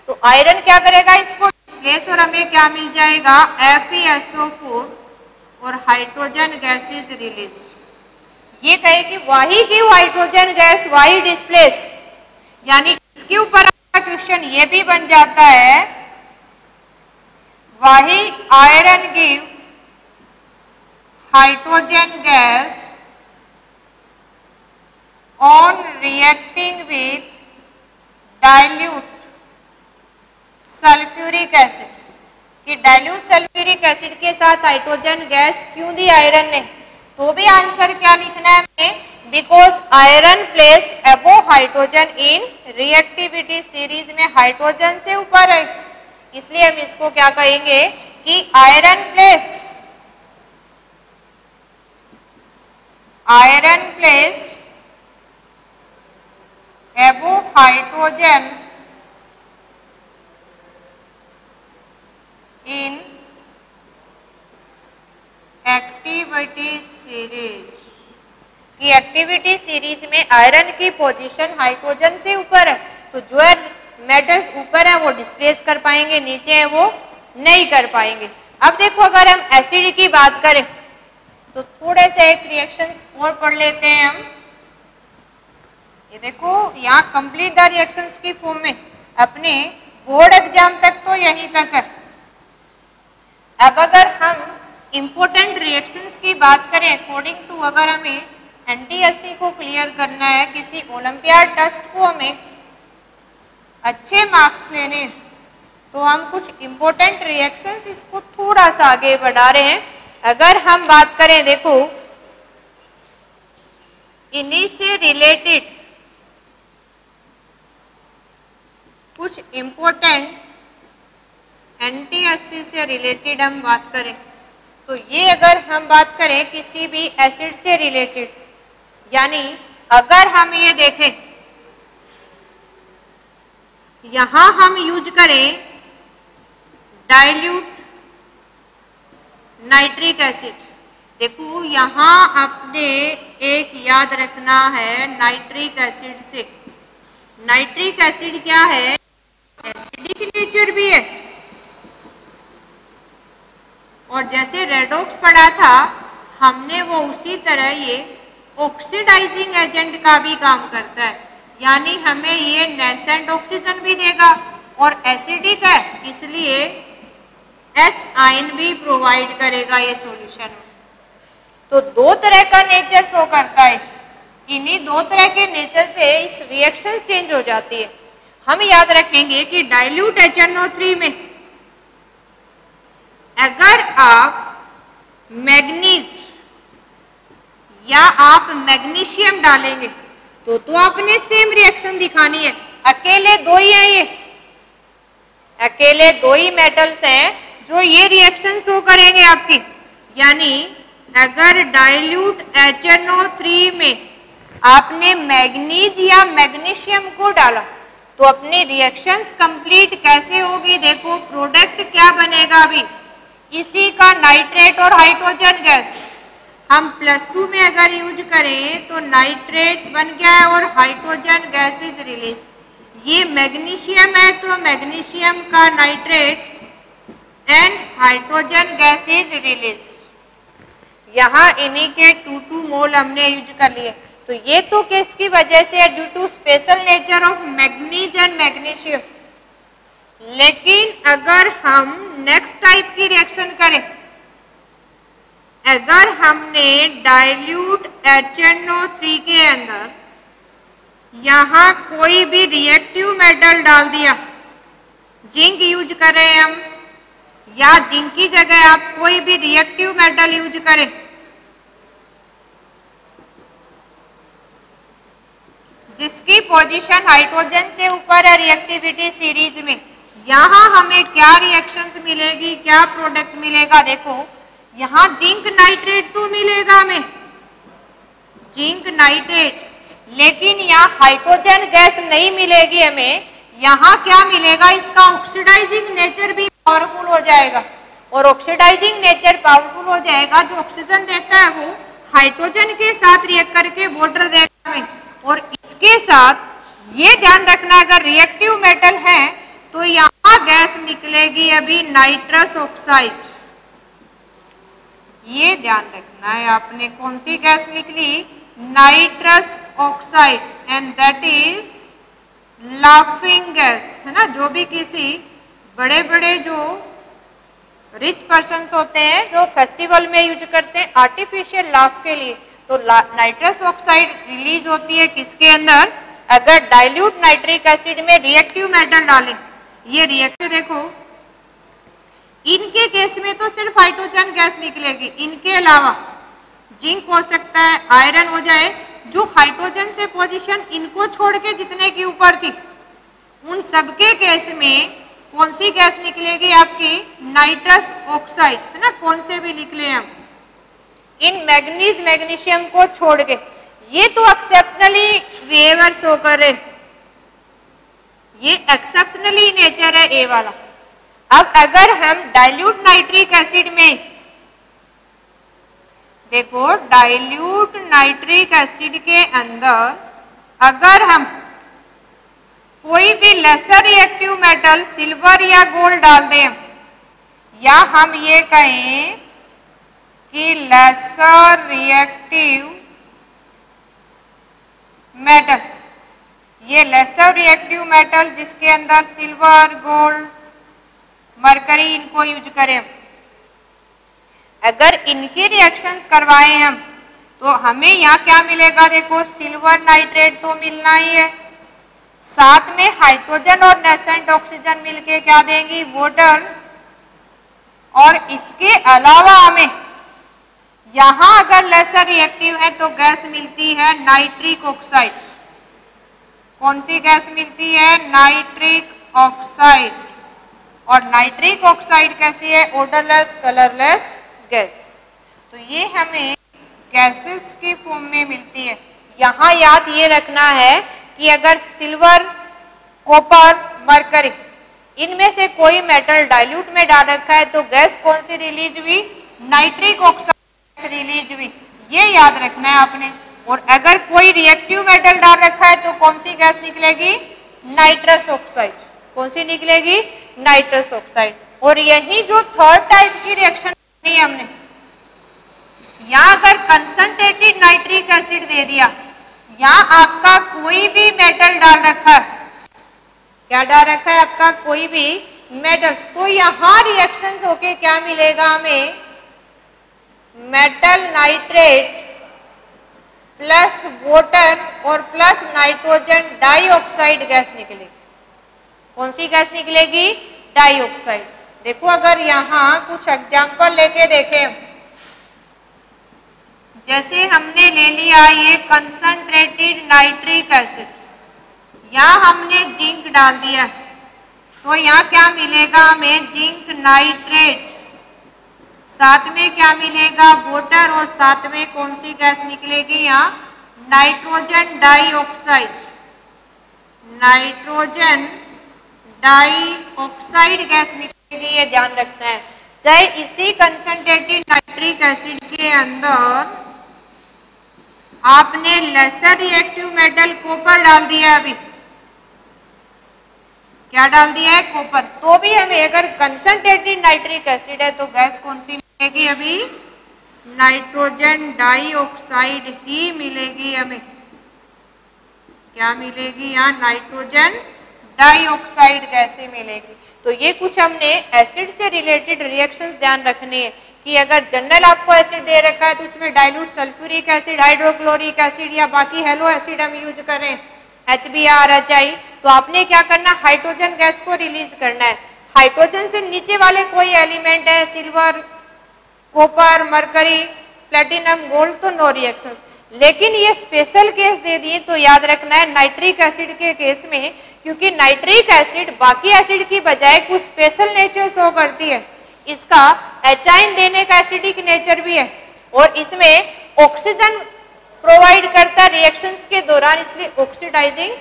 तो आयरन क्या करेगा, इसको डिस्प्लेस, और हमें क्या मिल जाएगा, FeSO4 और हाइड्रोजन गैस इज रिलीज्ड। ये कहे कि वाही गिव हाइड्रोजन गैस वाही डिस्प्लेस, यानी इसके ऊपर क्वेश्चन ये भी बन जाता है, वाही iron give hydrogen gas on reacting with dilute sulphuric acid, कि डाइल्यूट सल्फ्यूरिक एसिड के साथ हाइड्रोजन गैस क्यों दी आयरन ने, तो भी आंसर क्या लिखना है हमें, because iron placed above hydrogen in reactivity series में हाइड्रोजन से ऊपर है, इसलिए हम इसको क्या कहेंगे कि iron placed above hydrogen in activity series, कि एक्टिविटी सीरीज में आयरन की पोजीशन हाइड्रोजन से ऊपर है, तो जो मेटल्स ऊपर है वो डिस्प्लेस कर पाएंगे, नीचे है वो नहीं कर पाएंगे। अब देखो अगर हम एसिड की बात करें तो थोड़े से एक रिएक्शन और पढ़ लेते हैं हम। ये देखो यहाँ कंप्लीट द रिएक्शंस की फॉर्म में, अपने बोर्ड एग्जाम तक तो यहीं तक है। अब अगर हम इंपॉर्टेंट रिएक्शंस की बात करें अकॉर्डिंग टू, अगर हमें एनटीएससी को क्लियर करना है, किसी ओलंपियाड टेस्ट को हमें अच्छे मार्क्स लेने, तो हम कुछ इंपॉर्टेंट रिएक्शंस इसको थोड़ा सा आगे बढ़ा रहे हैं। अगर हम बात करें देखो इन्हीं से रिलेटेड कुछ इंपॉर्टेंट एनटीएससी से रिलेटेड हम बात करें, तो ये अगर हम बात करें किसी भी एसिड से रिलेटेड, यानी अगर हम ये देखें यहां हम यूज करें डाइल्यूट नाइट्रिक एसिड, देखो यहां आपने एक याद रखना है नाइट्रिक एसिड से, नाइट्रिक एसिड क्या है, एसिडिक नेचर भी है, और जैसे रेडॉक्स पढ़ा था हमने वो उसी तरह ये ऑक्सीडाइजिंग एजेंट का भी काम करता है, यानी हमें ये नेसेंट ऑक्सीजन भी देगा और एसिडिक है इसलिए H आयन भी प्रोवाइड करेगा ये सॉल्यूशन में। तो दो तरह का नेचर शो करता है, इन्हीं दो तरह के नेचर से इस रिएक्शन चेंज हो जाती है। हम याद रखेंगे कि डाइल्यूट HNO3 में अगर आप मैग्नीज या आप मैग्नीशियम डालेंगे तो आपने सेम रिएक्शन दिखानी है। अकेले दो ही हैं, ये अकेले दो ही मेटल्स हैं जो ये रिएक्शन शो करेंगे आपकी, यानी अगर डाइल्यूट HNO3 में आपने मैग्नीज या मैग्नीशियम को डाला तो अपनी रिएक्शंस कंप्लीट कैसे होगी, देखो प्रोडक्ट क्या बनेगा, अभी इसी का नाइट्रेट और हाइड्रोजन गैस हम +2 में अगर यूज करें तो नाइट्रेट बन गया है और हाइड्रोजन गैस इज रिलीज। ये मैग्नीशियम है तो मैग्नीशियम का nitrate and hydrogen gas is release. यहाँ इन्हीं के 2 मोल हमने यूज कर लिए, तो ये तो किसकी वजह से है, due to special nature of manganese and magnesium. लेकिन अगर हम नेक्स्ट टाइप की रिएक्शन करें, अगर हमने डाइल्यूट HNO3 के अंदर यहाँ कोई भी रिएक्टिव मेटल डाल दिया, जिंक यूज करें हम या जिंक की जगह आप कोई भी रिएक्टिव मेटल यूज करें, जिसकी पोजीशन हाइड्रोजन से ऊपर है रिएक्टिविटी सीरीज में, यहाँ हमें क्या रिएक्शंस मिलेगी, क्या प्रोडक्ट मिलेगा, देखो यहाँ जिंक नाइट्रेट तो मिलेगा हमें, जिंक नाइट्रेट, लेकिन यहाँ हाइड्रोजन गैस नहीं मिलेगी हमें। यहाँ क्या मिलेगा, इसका ऑक्सीडाइजिंग नेचर भी पावरफुल हो जाएगा, और ऑक्सीडाइजिंग नेचर पावरफुल हो जाएगा, जो ऑक्सीजन देता है वो हाइड्रोजन के साथ रिएक्ट करके वाटर देगा हमें। और इसके साथ ये ध्यान रखना, अगर रिएक्टिव मेटल है तो यहाँ गैस निकलेगी अभी नाइट्रस ऑक्साइड, ये ध्यान रखना है आपने, कौन सी गैस निकली, nitrous oxide, and that is laughing gas, है ना। जो भी किसी बड़े बड़े जो रिच पर्सन्स होते हैं जो फेस्टिवल में यूज करते हैं आर्टिफिशियल लाफ के लिए, तो नाइट्रस ऑक्साइड रिलीज होती है किसके अंदर, अगर डाइल्यूट नाइट्रिक एसिड में रिएक्टिव मेटल डालें। ये रिएक्टिव देखो, इनके केस में तो सिर्फ हाइड्रोजन गैस निकलेगी, इनके अलावा जिंक हो सकता है, आयरन हो जाए, जो हाइड्रोजन से पोजीशन इनको छोड़ के जितने की ऊपर थी उन सबके केस में कौन सी गैस निकलेगी आपकी, नाइट्रस ऑक्साइड, है ना, कौन से भी लिख लें हम, इन मैग्नीज मैग्नीशियम को छोड़ के। ये तो एक्सेप्शनली बिहेवियर शो कर रहे, ये एक्सेप्शनली नेचर है ए वाला। अब अगर हम डाइल्यूट नाइट्रिक एसिड में देखो, डाइल्यूट नाइट्रिक एसिड के अंदर अगर हम कोई भी लेसर रिएक्टिव मेटल सिल्वर या गोल्ड डाल दें, या हम ये कहें कि लेसर रिएक्टिव मेटल, ये लेसर रिएक्टिव मेटल जिसके अंदर सिल्वर, गोल्ड, मरकरी इनको यूज करें, अगर इनके रिएक्शंस करवाएं हम तो हमें यहाँ क्या मिलेगा, देखो सिल्वर नाइट्रेट तो मिलना ही है, साथ में हाइड्रोजन और नेसेंट ऑक्सीजन मिलके क्या देंगी, वाटर, और इसके अलावा हमें यहां अगर लेसर रिएक्टिव है तो गैस मिलती है नाइट्रिक ऑक्साइड। कौन सी गैस मिलती है, नाइट्रिक ऑक्साइड। और नाइट्रिक ऑक्साइड कैसी है, ओडरलेस, कलरलेस गैस। तो ये हमें गैसेस की फॉर्म में मिलती है। यहाँ याद ये रखना है कि अगर सिल्वर, कॉपर, मरकरी इनमें से कोई मेटल डाइल्यूट में डाल रखा है तो गैस कौन सी रिलीज हुई, नाइट्रिक ऑक्साइड रिलीज हुई, ये याद रखना है आपने। और अगर कोई रिएक्टिव मेटल डाल रखा है तो कौन सी गैस निकलेगी, नाइट्रस ऑक्साइड। कौन सी निकलेगी, नाइट्रस ऑक्साइड। और यही जो थर्ड टाइप की रिएक्शन करनी है हमने, यहाँ अगर कंसंट्रेटेड नाइट्रिक एसिड दे दिया, यहाँ आपका कोई भी मेटल डाल रखा है, क्या डाल रखा है आपका, कोई भी मेटल्स, तो यहाँ रिएक्शंस होके क्या मिलेगा हमें, मेटल नाइट्रेट प्लस वाटर और प्लस नाइट्रोजन डाइऑक्साइड गैस निकलेगी। कौन सी गैस निकलेगी, डाइऑक्साइड। देखो अगर यहाँ कुछ एग्जाम्पल लेके देखें, जैसे हमने ले लिया ये कंसंट्रेटेड नाइट्रिक एसिड, यहाँ हमने जिंक डाल दिया, तो यहाँ क्या मिलेगा हमें, जिंक नाइट्रेट, साथ में क्या मिलेगा, वाटर, और साथ में कौन सी गैस निकलेगी यहाँ, nitrogen dioxide. Nitrogen dioxide gas निकलेगी, ये ध्यान रखना है। चाहे इसी कंसंट्रेटेड नाइट्रिक एसिड के अंदर आपने लेसर रिएक्टिव मेटल कॉपर डाल दिया, अभी क्या डाल दिया है, कॉपर, तो भी हमें अगर कंसंट्रेटेड नाइट्रिक एसिड है तो गैस कौन सी मिलेगी, अभी नाइट्रोजन डाइऑक्साइड ही मिलेगी हमें। क्या मिलेगी यहाँ, नाइट्रोजन डाइऑक्साइड गैस ही मिलेगी। तो ये कुछ हमने एसिड से रिलेटेड रिएक्शंस ध्यान रखने हैं कि अगर जनरल आपको एसिड दे रखा है तो उसमें dilute sulphuric acid, hydrochloric acid या बाकी हेलो एसिड हम यूज करें, HBr, HI, तो आपने क्या करना, हाइड्रोजन गैस को रिलीज करना है। हाइड्रोजन से नीचे वाले कोई एलिमेंट है, silver, copper, mercury, platinum, gold, तो नो रिएक्शंस। लेकिन ये स्पेशल केस दे दिए तो याद रखना है नाइट्रिक एसिड के केस में, क्योंकि नाइट्रिक एसिड बाकी एसिड की बजाय कुछ स्पेशल नेचर शो करती है। इसका एचाइन देने का एसिडिक नेचर भी है और इसमें ऑक्सीजन प्रोवाइड करता है रिएक्शंस के दौरान, इसलिए ऑक्सीडाइजिंग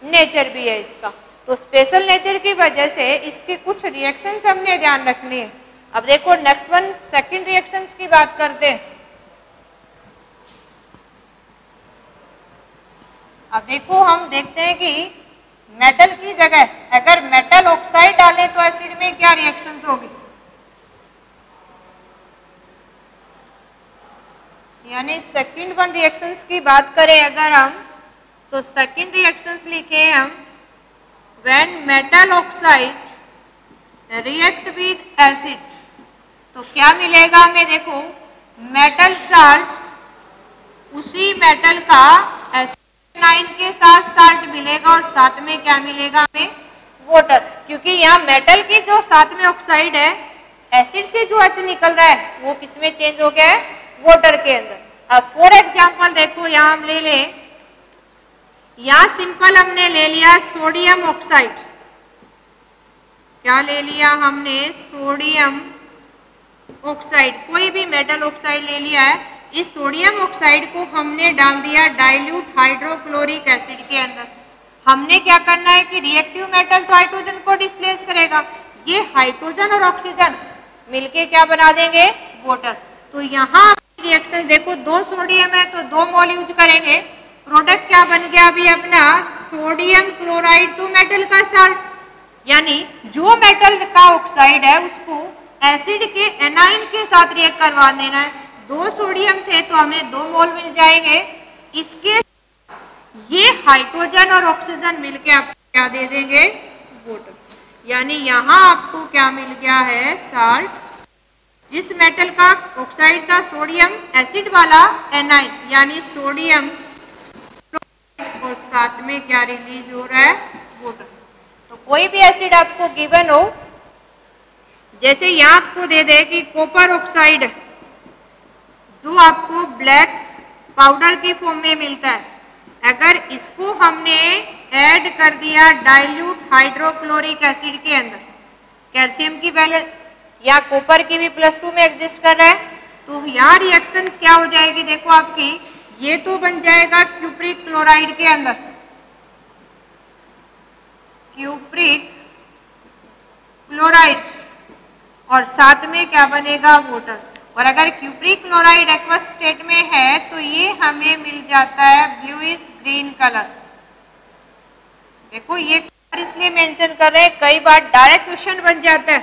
नेचर भी है इसका। तो स्पेशल नेचर की वजह से इसके कुछ रिएक्शंस हमने ध्यान रखने हैं। अब देखो नेक्स्ट वन, सेकंड रिएक्शंस की बात करते हैं। अब देखो हम देखते हैं कि मेटल की जगह अगर मेटल ऑक्साइड डालें तो एसिड में क्या रिएक्शंस होगी, यानी सेकंड वन रिएक्शंस की बात करें अगर हम, तो सेकंड रिएक्शंस लिखे हम, when metal oxide react with acid, तो क्या मिलेगा हमें, देखो मेटल साल्ट उसी मेटल का एनाइन के साथ साल्ट मिलेगा और साथ में क्या मिलेगा हमें, वाटर, क्योंकि यहाँ मेटल की जो साथ में ऑक्साइड है, एसिड से जो H निकल रहा है वो किस में चेंज हो गया है, वाटर के अंदर। अब फॉर एग्जाम्पल देखो यहाँ हम ले लें, यहाँ सिंपल हमने ले लिया सोडियम ऑक्साइड, क्या ले लिया हमने, सोडियम ऑक्साइड, कोई भी मेटल ऑक्साइड ले लिया है। इस सोडियम ऑक्साइड को हमने डाल दिया डाइल्यूट हाइड्रोक्लोरिक एसिड के अंदर। हमने क्या करना है कि रिएक्टिव मेटल तो हाइड्रोजन को डिस्प्लेस करेगा, ये हाइड्रोजन और ऑक्सीजन मिलके क्या बना देंगे, वाटर। तो यहाँ रिएक्शन देखो, 2 सोडियम है तो 2 मोल यूज करेंगे, प्रोडक्ट क्या बन गया अभी अपना, सोडियम क्लोराइड टू मेटल का साल्ट, यानी जो मेटल का ऑक्साइड है उसको एसिड के एनाइन के साथ रिएक्ट करवा देना है। 2 सोडियम थे तो हमें 2 मोल मिल जाएंगे, इसके ये हाइड्रोजन और ऑक्सीजन मिलके आपको क्या दे देंगे, वाटर। यानी यहाँ आपको क्या मिल गया है, साल्ट, जिस मेटल का ऑक्साइड था सोडियम, एसिड वाला एनाइन यानी सोडियम, और साथ में क्या रिलीज हो रहा है, वाटर। तो कोई भी एसिड आपको गिवन हो, जैसे यहाँ आपको दे दे कि कॉपर ऑक्साइड जो आपको ब्लैक पाउडर की फॉर्म में मिलता है, अगर इसको हमने ऐड कर दिया डाइल्यूट हाइड्रोक्लोरिक एसिड के अंदर, कैल्शियम की बैलेंस या कॉपर की भी +2 में एग्जिस्ट कर रहा है, तो यहाँ रिएक्शंस क्या हो जाएगी, देखो आपकी ये तो बन जाएगा क्यूप्रिक क्लोराइड के अंदर, क्यूप्रिक क्लोराइड, और साथ में क्या बनेगा, वाटर। और अगर क्यूप्रिक क्लोराइड एक्वस स्टेट में है तो ये हमें मिल जाता है ब्लूइश ग्रीन कलर। देखो ये इसलिए मेंशन कर रहे हैं, कई बार डायरेक्ट क्वेश्चन बन जाता है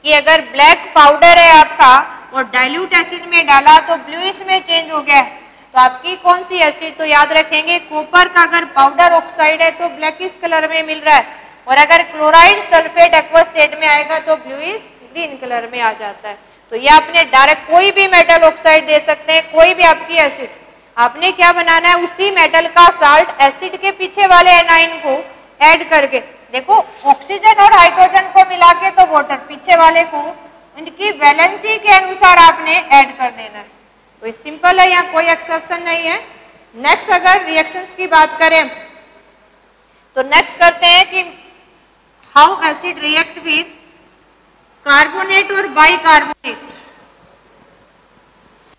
कि अगर ब्लैक पाउडर है आपका और डाइल्यूट एसिड में डाला तो ब्लूइश में चेंज हो गया, तो आपकी कौन सी एसिड, तो याद रखेंगे कॉपर का अगर पाउडर ऑक्साइड है तो ब्लैकिश कलर में मिल रहा है, और अगर क्लोराइड सल्फेट एक्वस स्टेट में आएगा तो ब्लूइश ग्रीन कलर में आ जाता है। तो ये आपने डायरेक्ट कोई भी मेटल ऑक्साइड दे सकते हैं, कोई भी आपकी एसिड, आपने क्या बनाना है, उसी मेटल का साल्ट एसिड के पीछे वाले एनाइन को ऐड करके, देखो ऑक्सीजन और हाइड्रोजन को मिला के तो वाटर, पीछे वाले को उनकी वैलेंसी के अनुसार आपने ऐड कर देना है। तो सिंपल है, यहाँ कोई एक्सेप्शन नहीं है। नेक्स्ट अगर रिएक्शंस की बात करें तो नेक्स्ट करते हैं कि how acid react with carbonate और बाइकार्बोनेट।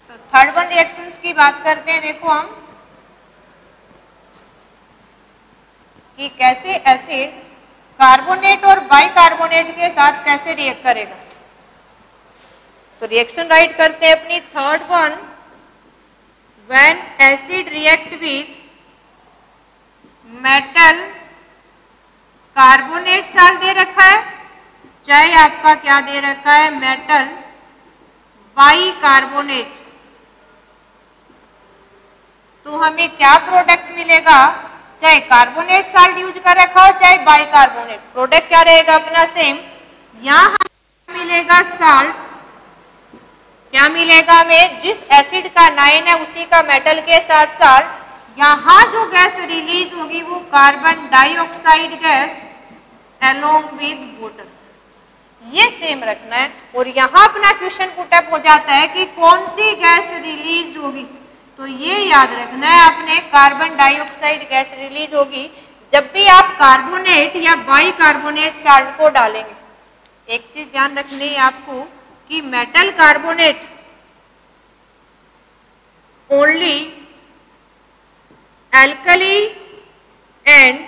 तो थर्ड वन रिएक्शंस की बात करते हैं, देखो हम कि कैसे एसिड कार्बोनेट और बाइकार्बोनेट के साथ कैसे रिएक्ट करेगा। तो रिएक्शन राइट करते हैं अपनी third one, when acid react with metal carbonate salt दे रखा है, चाहे आपका क्या दे रखा है, मेटल बाइकार्बोनेट, तो हमें क्या प्रोडक्ट मिलेगा, चाहे कार्बोनेट साल्ट यूज कर रखा हो चाहे बाइकार्बोनेट, प्रोडक्ट क्या रहेगा अपना सेम। यहाँ हमें मिलेगा साल्ट, क्या मिलेगा हमें, जिस एसिड का नाइन है उसी का मेटल के साथ साल्ट। यहाँ जो गैस रिलीज होगी वो carbon dioxide gas along with water, ये सेम रखना है। और यहाँ अपना क्वेश्चन पुटअप हो जाता है कि कौन सी गैस रिलीज होगी, तो ये याद रखना है आपने, कार्बन डाइऑक्साइड गैस रिलीज होगी जब भी आप कार्बोनेट या बाइकार्बोनेट साल्ट को डालेंगे। एक चीज ध्यान रखनी है आपको कि metal carbonate only alkali and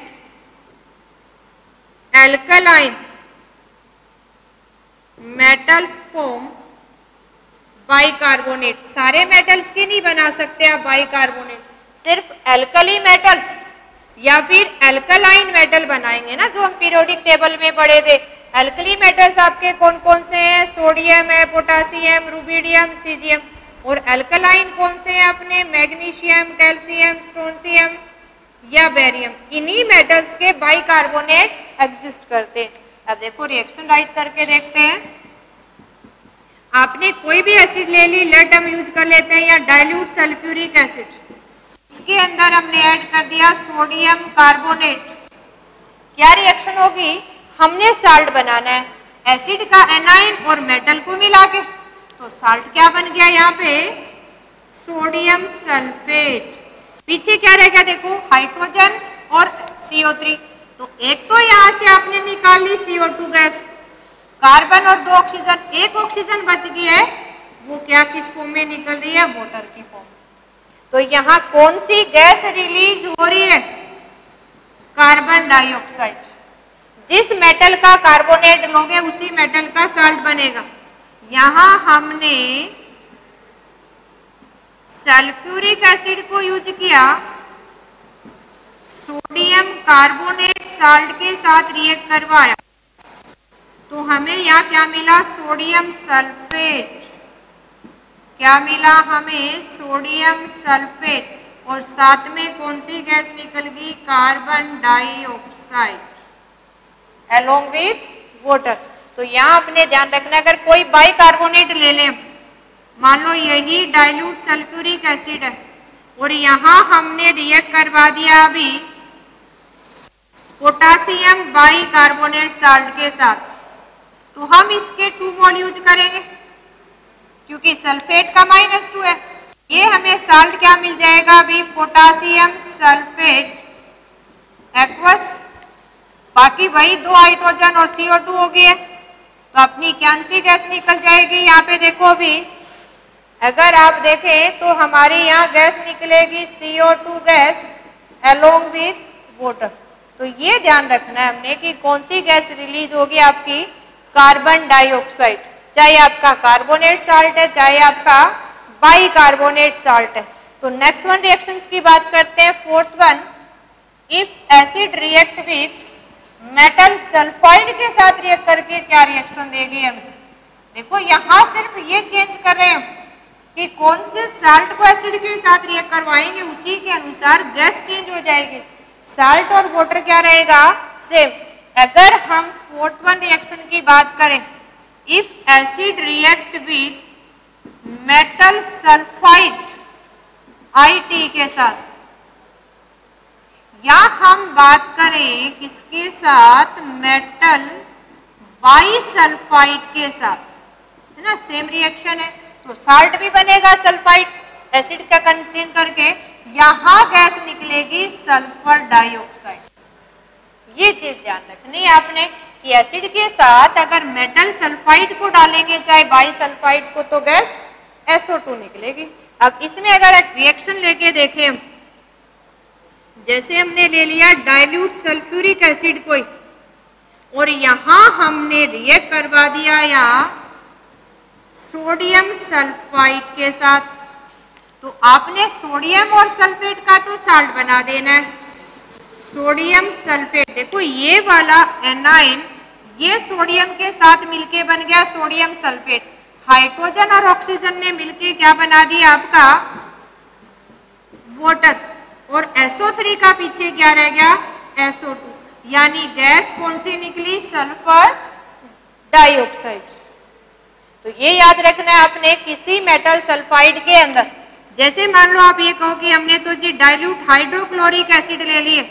alkaline metals form bicarbonate. सारे मेटल्स की नहीं बना सकते आप बाइकार्बोनेट, सिर्फ एल्कली मेटल्स या फिर एल्कलाइन मेटल बनाएंगे ना, जो हम पीरियोडिक टेबल में पढ़े थे। एल्कली मेटल्स आपके कौन कौन से हैं, सोडियम है, पोटासियम, रुबिडियम, सीजियम। और एल्कलाइन कौन से हैं अपने, मैग्नीशियम, कैल्शियम, स्ट्रोंशियम या बेरियम। इन्हीं मेटल्स के बाइकार्बोनेट एग्जिस्ट करते हैं। अब देखो रिएक्शन राइट करके देखते हैं। आपने कोई भी एसिड ले ली, लेट हम यूज कर लेते हैं, या डाइल्यूट सल्फ्यूरिक एसिड, इसके अंदर हमने ऐड कर दिया सोडियम कार्बोनेट। क्या रिएक्शन होगी? हमने साल्ट बनाना है एसिड का एनाइन और मेटल को मिला के, तो साल्ट क्या बन गया यहाँ पे? Sodium sulphate. पीछे क्या रह गया देखो? हाइड्रोजन और CO3। तो एक तो यहाँ से आपने निकाल ली CO2 गैस, कार्बन और 2 ऑक्सीजन, एक ऑक्सीजन बच गई है, वो क्या किस फॉर्म में निकल रही है? वाटर की फॉर्म। तो यहाँ कौन सी गैस रिलीज हो रही है? Carbon dioxide. जिस मेटल का कार्बोनेट लोगे उसी मेटल का साल्ट बनेगा। यहाँ हमने सल्फ्यूरिक एसिड को यूज किया, सोडियम कार्बोनेट साल्ट के साथ रिएक्ट करवाया, तो हमें यहाँ क्या मिला? Sodium sulphate. क्या मिला हमें? Sodium sulphate. और साथ में कौन सी गैस निकल गई? Carbon dioxide along with water. तो यहाँ अपने ध्यान रखना, अगर कोई बाइकार्बोनेट ले लें, मान लो यही डाइल्यूट सल्फ्यूरिक एसिड है, और यहाँ हमने रिएक्ट करवा दिया अभी पोटासियम बाइकार्बोनेट साल्ट के साथ, तो हम इसके 2 मोल यूज करेंगे, क्योंकि सल्फेट का -2 है। ये हमें साल्ट क्या मिल जाएगा अभी? Potassium sulphate aqueous. बाकी वही 2 हाइड्रोजन और CO2 हो गई है, तो अपनी कौन सी गैस निकल जाएगी? यहाँ पे देखो, अभी अगर आप देखें तो हमारी यहाँ गैस निकलेगी CO2 gas along with water. तो ये ध्यान रखना है हमने कि कौन सी गैस रिलीज होगी आपकी? Carbon dioxide. चाहे आपका कार्बोनेट साल्ट है, चाहे आपका बाइकार्बोनेट साल्ट है। तो नेक्स्ट वन रिएक्शंस की बात करते हैं। 4th one, if acid react with metal sulphide के साथ रिएक्ट करके क्या रिएक्शन देगी? हम देखो यहाँ सिर्फ ये चेंज कर रहे हैं कि कौन से साल्ट को एसिड के साथ रिएक्ट करवाएंगे, उसी के अनुसार गैस चेंज हो जाएगी। साल्ट और वाटर क्या रहेगा? सेम। अगर हम 4th वन रिएक्शन की बात करें, if acid react with metal sulphide IT के साथ, या हम बात करें किसके साथ? मेटल बाइसल्फाइड के साथ, है ना, सेम रिएक्शन है, तो साल्ट भी बनेगा सल्फाइड एसिड का कंटेन करके, यहां गैस निकलेगी सल्फर डाइऑक्साइड। ये चीज ध्यान रखनी है आपने कि एसिड के साथ अगर मेटल सल्फाइड को डालेंगे, चाहे बाइसल्फाइड को, तो गैस SO2 निकलेगी। अब इसमें अगर एक रिएक्शन लेके देखें, जैसे हमने ले लिया डाइल्यूट सल्फ्यूरिक एसिड को, और यहां हमने रिएक्ट करवा दिया या सोडियम सल्फाइड के साथ, तो आपने सोडियम और सल्फेट का तो साल्ट बना देना है। सोडियम सल्फेट, देखो ये वाला एनाइन ये सोडियम के साथ मिलके बन गया सोडियम सल्फेट। हाइड्रोजन और ऑक्सीजन ने मिलके क्या बना दिया आपका? वाटर। और SO3 का पीछे क्या रह गया? SO2। यानी गैस कौन सी निकली? Sulphur dioxide. तो ये याद रखना है आपने, किसी मेटल सल्फाइड के अंदर, जैसे मान लो आप ये कहो कि हमने तो जी डाइल्यूट हाइड्रोक्लोरिक एसिड ले लिए,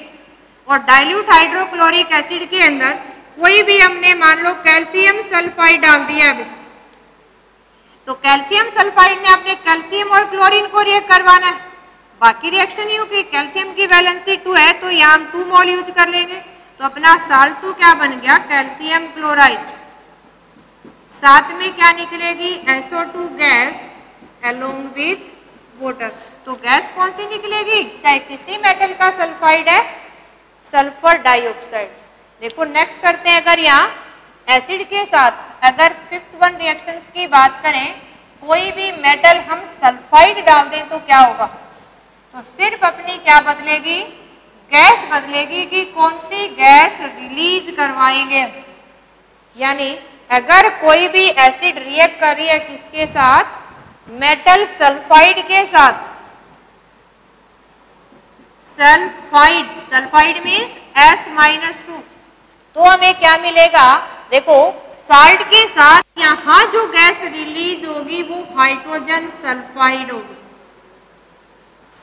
और डाइल्यूट हाइड्रोक्लोरिक एसिड के अंदर कोई भी हमने मान लो कैल्शियम सल्फाइड डाल दिया अभी, तो कैल्शियम सल्फाइड ने अपने कैल्शियम और क्लोरीन को रिएक्ट करवाना है। बाकी रिएक्शन ही होगी, कैल्शियम की वैलेंसी 2 है, तो यहाँ हम 2 मोल यूज कर लेंगे, तो अपना साल्ट तो क्या बन गया? Calcium chloride. साथ में क्या निकलेगी? SO2 gas along with water. तो गैस कौन सी निकलेगी? चाहे किसी मेटल का सल्फाइड है, सल्फर डाइऑक्साइड। देखो नेक्स्ट करते हैं, अगर यहाँ एसिड के साथ अगर 5th वन रिएक्शंस की बात करें, कोई भी मेटल हम सल्फाइड डाल दें तो क्या होगा? तो सिर्फ अपनी क्या बदलेगी? गैस बदलेगी कि कौन सी गैस रिलीज करवाएंगे। यानी अगर कोई भी एसिड रिएक्ट कर रही है किसके साथ? मेटल सल्फाइड के साथ। सल्फाइड, सल्फाइड मीन्स S-2, तो हमें क्या मिलेगा? देखो साल्ट के साथ यहाँ जो गैस रिलीज होगी वो हाइड्रोजन सल्फाइड होगी।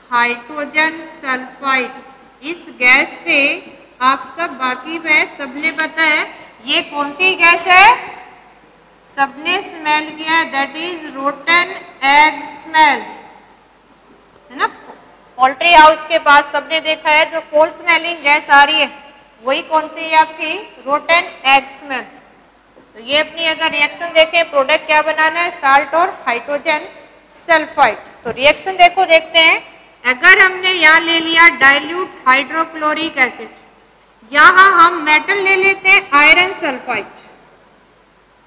हाइड्रोजन सल्फाइड इस गैस से आप सब वाकिफ है, सबने पता है ये कौन सी गैस है, सबने स्मेल किया है, that is rotten egg smell, है ना। पोल्ट्री हाउस के पास सबने देखा है जो फोल स्मेलिंग गैस आ रही है वही कौन सी है आपकी, रोटन एग स्मेल। तो ये अपनी अगर रिएक्शन देखें, प्रोडक्ट क्या बनाना है, साल्ट और हाइड्रोजन सल्फाइड। तो रिएक्शन देखो, देखते हैं। अगर हमने यहाँ ले लिया डाइल्यूट हाइड्रोक्लोरिक एसिड, यहाँ हम मेटल ले लेते हैं आयरन सल्फाइड।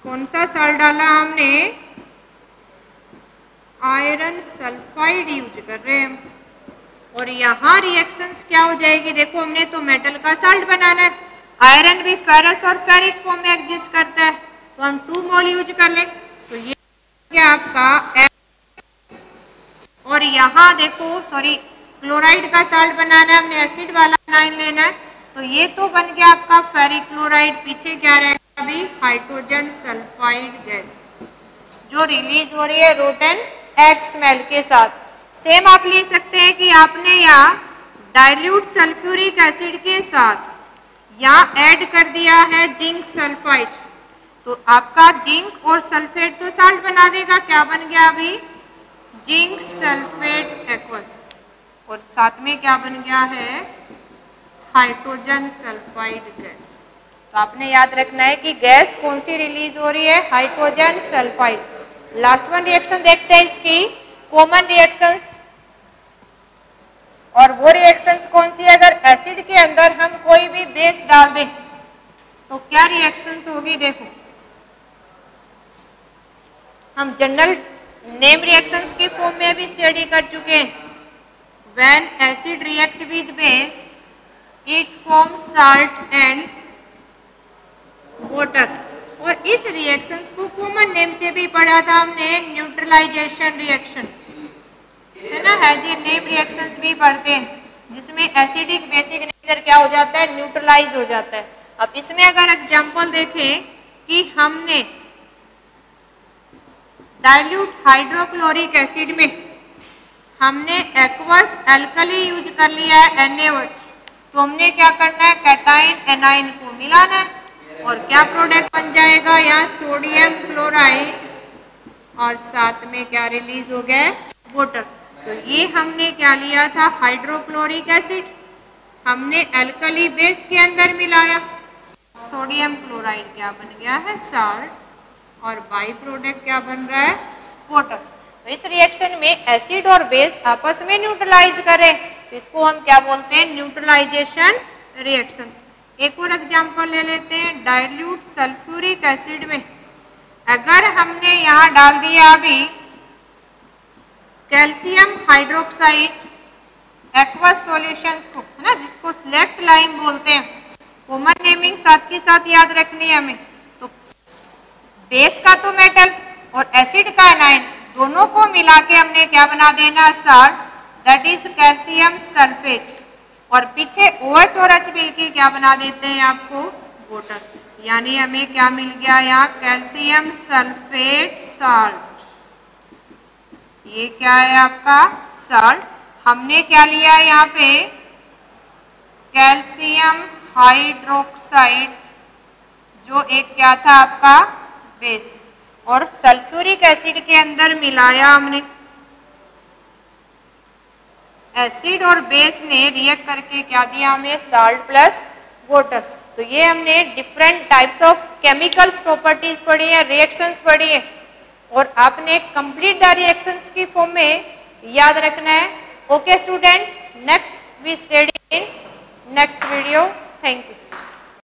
कौन सा साल्ट डाला हमने, आयरन सल्फाइड यूज कर रहे हैं। और यहाँ रिएक्शंस क्या हो जाएगी, देखो हमने तो मेटल का साल्ट बनाना है, आयरन भी फेरस और फेरिक फॉर्म में एग्जिस्ट करता है, तो हम 2 मोल यूज कर लें। तो ये क्या आपका, और यहाँ देखो सॉरी क्लोराइड का साल्ट बनाना है, हमने एसिड वाला 9 लेना है, तो ये तो बन गया आपका फेरिक क्लोराइड। पीछे क्या रहेगा अभी, हाइड्रोजन सल्फाइड गैस जो रिलीज हो रही है रोटन एग स्मेल के साथ। सेम आप ले सकते हैं कि आपने यहाँ डाइल्यूट सल्फ्यूरिक एसिड के साथ यहाँ ऐड कर दिया है जिंक सल्फाइड, तो आपका जिंक और सल्फेट तो साल्ट बना देगा, क्या बन गया अभी, जिंक सल्फेट एक्वस, और साथ में क्या बन गया है, हाइड्रोजन सल्फाइड गैस। तो आपने याद रखना है कि गैस कौन सी रिलीज हो रही है, hydrogen sulphide. Last one reaction देखते हैं इसकी, कॉमन रिएक्शंस। और वो रिएक्शंस कौन सी है, अगर एसिड के अंदर हम कोई भी बेस डाल दें तो क्या रिएक्शंस होगी, देखो हम जनरल नेम रिएक्शंस के फॉर्म में भी स्टडी कर चुके हैं। When acid react with base it form salt and water. और इस रिएक्शंस को कॉमन नेम से भी पढ़ा था हमने, न्यूट्रलाइजेशन रिएक्शन, है ना, है जी। नेम रिएक्शंस भी पढ़ते हैं जिसमें एसिडिक बेसिक नेचर क्या हो जाता है, न्यूट्रलाइज हो जाता है। अब इसमें अगर एग्जांपल देखें कि हमने डाइल्यूट हाइड्रोक्लोरिक एसिड में हमने एक्वस एल्कली यूज कर लिया है NaOH, तो हमने क्या करना है, कैटाइन एनाइन को मिलाना है और क्या प्रोडक्ट बन जाएगा, यहाँ सोडियम क्लोराइड और साथ में क्या रिलीज हो गया, वाटर। तो ये हमने क्या लिया था, हाइड्रोक्लोरिक एसिड, हमने एल्कली बेस के अंदर मिलाया, सोडियम क्लोराइड क्या बन गया है, साल्ट, और बाई प्रोडक्ट क्या बन रहा है, वाटर। तो इस रिएक्शन में एसिड और बेस आपस में न्यूट्रलाइज करें तो इसको हम क्या बोलते हैं, न्यूट्रलाइजेशन रिएक्शंस। एक और एग्जांपल ले लेते हैं, डाइल्यूट सल्फ्यूरिक एसिड में अगर हमने यहाँ डाल दिया अभी कैल्शियम हाइड्रोक्साइड एक्वस सॉल्यूशंस को, है ना, जिसको सिलेक्ट लाइम बोलते हैं, कॉमन नेमिंग साथ के साथ याद रखनी है हमें। तो बेस का तो मेटल और एसिड का एनाइन दोनों को मिला के हमने क्या बना देना, salt, that is calcium sulphate, और पीछे OH और H मिल के क्या बना देते हैं आपको, वाटर। यानी हमें क्या मिल गया यहाँ, कैल्शियम सल्फेट साल्ट। ये क्या है आपका, साल्ट। हमने क्या लिया है यहाँ पे, कैल्शियम हाइड्रोक्साइड जो एक क्या था आपका बेस, और सल्फ्यूरिक एसिड के अंदर मिलाया हमने, एसिड और बेस ने रिएक्ट करके क्या दिया हमें, साल्ट प्लस वाटर। तो ये हमने different types of chemicals properties पढ़ी है, रिएक्शंस पढ़ी है, और आपने कंप्लीट द रिएक्शंस की फॉर्म में याद रखना है। Okay student, next we study in next video. Thank you.